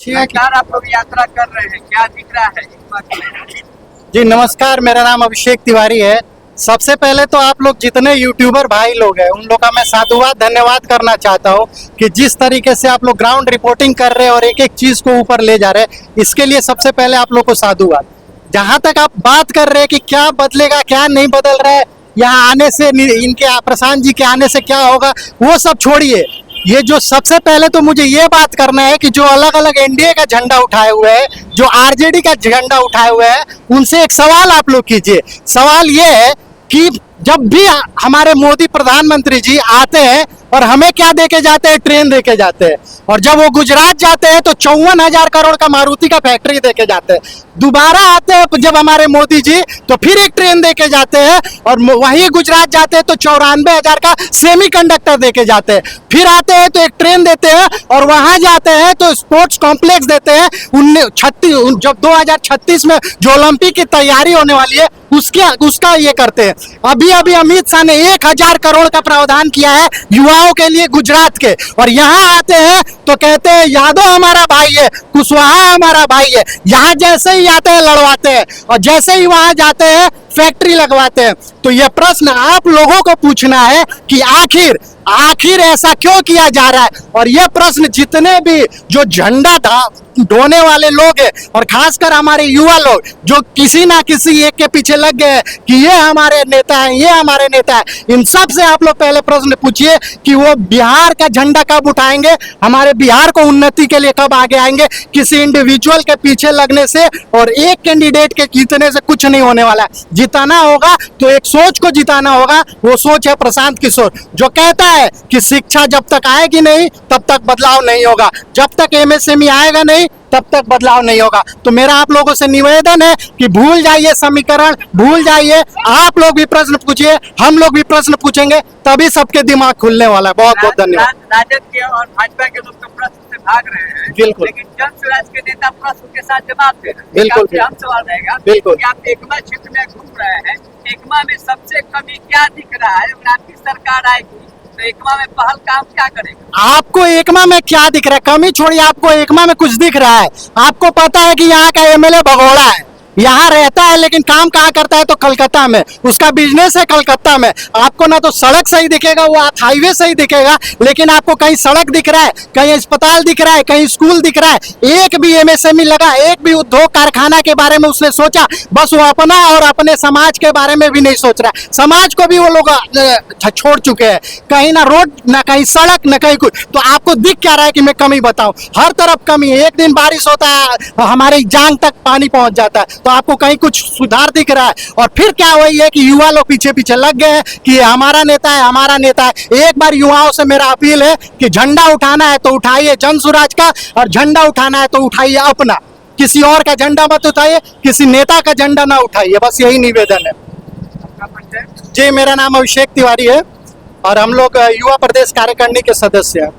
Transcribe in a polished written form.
लगातार आप लोग यात्रा कर रहे हैं, क्या दिख रहा है इस वक्त? जी नमस्कार, मेरा नाम अभिषेक तिवारी है। सबसे पहले तो आप लोग जितने यूट्यूबर भाई लोग हैं उन लोग का मैं साधुवाद धन्यवाद करना चाहता हूँ कि जिस तरीके से आप लोग ग्राउंड रिपोर्टिंग कर रहे हैं और एक एक चीज को ऊपर ले जा रहे हैं, इसके लिए सबसे पहले आप लोग को साधुवाद। जहां तक आप बात कर रहे हैं कि क्या बदलेगा क्या नहीं बदल रहा है, यहाँ आने से इनके प्रशांत जी के आने से क्या होगा, वो सब छोड़िए। ये जो सबसे पहले तो मुझे ये बात करना है कि जो अलग अलग एनडीए का झंडा उठाए हुए हैं, जो आरजेडी का झंडा उठाए हुए हैं, उनसे एक सवाल आप लोग कीजिए। सवाल ये है कि जब भी हमारे मोदी प्रधानमंत्री जी आते हैं और हमें क्या देके जाते हैं, ट्रेन देके जाते हैं, और जब वो गुजरात जाते हैं तो 54,000 करोड़ का मारुति का फैक्ट्री देके जाते हैं। दोबारा आते हैं जब हमारे मोदी जी तो फिर एक ट्रेन देके जाते हैं, और वहीं गुजरात जाते हैं तो 94,000 का सेमीकंडक्टर देके जाते हैं। फिर आते हैं तो एक ट्रेन देते हैं, और वहां जाते हैं तो स्पोर्ट्स कॉम्प्लेक्स देते हैं। जब 2036 में जो ओलंपिक की तैयारी होने वाली है उसका ये करते हैं। अभी अमित शाह ने 1,000 करोड़ का प्रावधान किया है युवाओं के लिए गुजरात के, और यहाँ आते हैं तो कहते हैं यादव हमारा भाई है, कुशवाहा हमारा भाई है। यहाँ जैसे ही आते हैं लड़वाते हैं, और जैसे ही वहां जाते हैं फैक्ट्री लगवाते हैं। तो ये प्रश्न आप लोगों को पूछना है कि आखिर ऐसा क्यों किया जा रहा है। और ये प्रश्न जितने भी जो झंडा ढोने वाले लोग हैं, और खासकर हमारे युवा लोग जो किसी ना किसी एक के पीछे लग गए कि ये हमारे नेता हैं, ये हमारे नेता हैं, इन सब से आप लोग पहले प्रश्न पूछिए कि वो बिहार का झंडा कब उठाएंगे, हमारे बिहार को उन्नति के लिए कब आगे आएंगे। किसी इंडिविजुअल के पीछे लगने से और एक कैंडिडेट के जीतने से कुछ नहीं होने वाला है। जिताना होगा तो एक सोच को जिताना होगा। वो सोच है प्रशांत किशोर, जो कहता है कि शिक्षा जब तक आएगी नहीं तब तक बदलाव नहीं होगा, जब तक एमएसएमई आएगा नहीं तब तक बदलाव नहीं होगा। तो मेरा आप लोगों से निवेदन है कि भूल जाइए समीकरण, भूल जाइए, आप लोग भी प्रश्न पूछिए, हम लोग भी प्रश्न पूछेंगे, तभी सबके दिमाग खुलने वाला है। बहुत बहुत धन्यवाद। राजद के और भाजपा के लोग तो प्रश्न से भाग रहे हैं, बिल्कुल, लेकिन जन स्वराज के नेता प्रश्न के साथ जवाब दे रहे हैं। बिल्कुल, हम सवाल रहेगा बिल्कुल, आप एकमा क्षेत्र में घूम रहे हैं, एकमा में सबसे कमी क्या दिख रहा है? अगर आपकी सरकार आएगी तो एकमा में पहल काम क्या करेगा? आपको एकमा में क्या दिख रहा है? कमी छोड़िए, आपको एकमा में कुछ दिख रहा है? आपको पता है कि यहाँ का एमएलए भगोड़ा है, यहाँ रहता है लेकिन काम कहाँ करता है तो कलकत्ता में, उसका बिजनेस है कलकत्ता में। आपको ना तो सड़क सही दिखेगा, वो हाईवे सही दिखेगा, लेकिन आपको कहीं सड़क दिख रहा है, कहीं अस्पताल दिख रहा है, कहीं स्कूल दिख रहा है? एक भी एमएसएमई लगा, एक भी उद्योग कारखाना के बारे में उसने सोचा? बस वो अपना और अपने समाज के बारे में भी नहीं सोच रहा है। समाज को भी वो लोग छोड़ चुके हैं। कहीं ना रोड, ना कहीं सड़क, ना कहीं कुछ। तो आपको दिख क्या रहा है कि मैं कमी बताऊं? हर तरफ कमी है। एक दिन बारिश होता है हमारी जांग तक पानी पहुंच जाता है, तो आपको कहीं कुछ सुधार दिख रहा है? और फिर क्या वही है कि युवा लोग पीछे पीछे लग गए हैं कि हमारा नेता है, हमारा नेता है। एक बार युवाओं से मेरा अपील है कि झंडा उठाना है तो उठाइए जन स्वराज का, और झंडा उठाना है तो उठाइए अपना। किसी और का झंडा मत उठाइए, किसी नेता का झंडा ना उठाइए, बस यही निवेदन है। जी, मेरा नाम अभिषेक तिवारी है और हम लोग युवा प्रदेश कार्यकारिणी के सदस्य हैं।